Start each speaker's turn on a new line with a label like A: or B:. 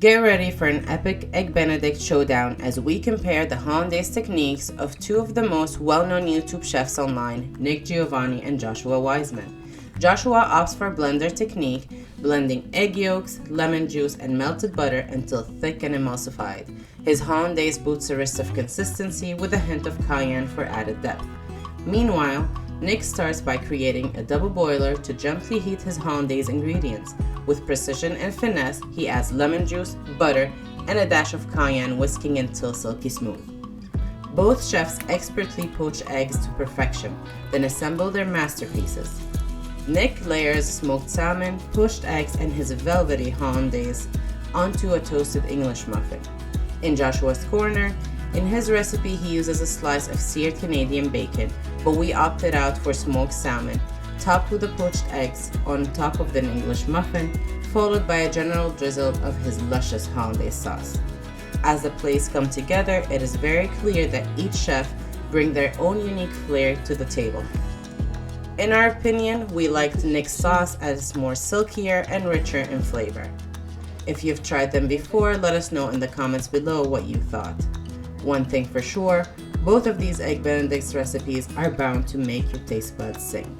A: Get ready for an epic Egg Benedict showdown as we compare the hollandaise techniques of two of the most well-known YouTube chefs online, Nick Giovanni and Joshua Wiseman. Joshua opts for blender technique, blending egg yolks, lemon juice, and melted butter until thick and emulsified. His hollandaise boosts a wrist of consistency with a hint of cayenne for added depth. Meanwhile, Nick starts by creating a double boiler to gently heat his hollandaise ingredients. With precision and finesse, he adds lemon juice, butter, and a dash of cayenne, whisking until silky smooth. Both chefs expertly poach eggs to perfection, then assemble their masterpieces. Nick layers smoked salmon, poached eggs, and his velvety hollandaise onto a toasted English muffin. In Joshua's corner, in his recipe he uses a slice of seared Canadian bacon, but we opted out for smoked salmon, topped with the poached eggs on top of the English muffin, followed by a general drizzle of his luscious hollandaise sauce. As the plates come together, it is very clear that each chef brings their own unique flair to the table. In our opinion, we liked Nick's sauce as it's more silkier and richer in flavor. If you've tried them before, let us know in the comments below what you thought. One thing for sure, both of these Egg Benedict's recipes are bound to make your taste buds sing.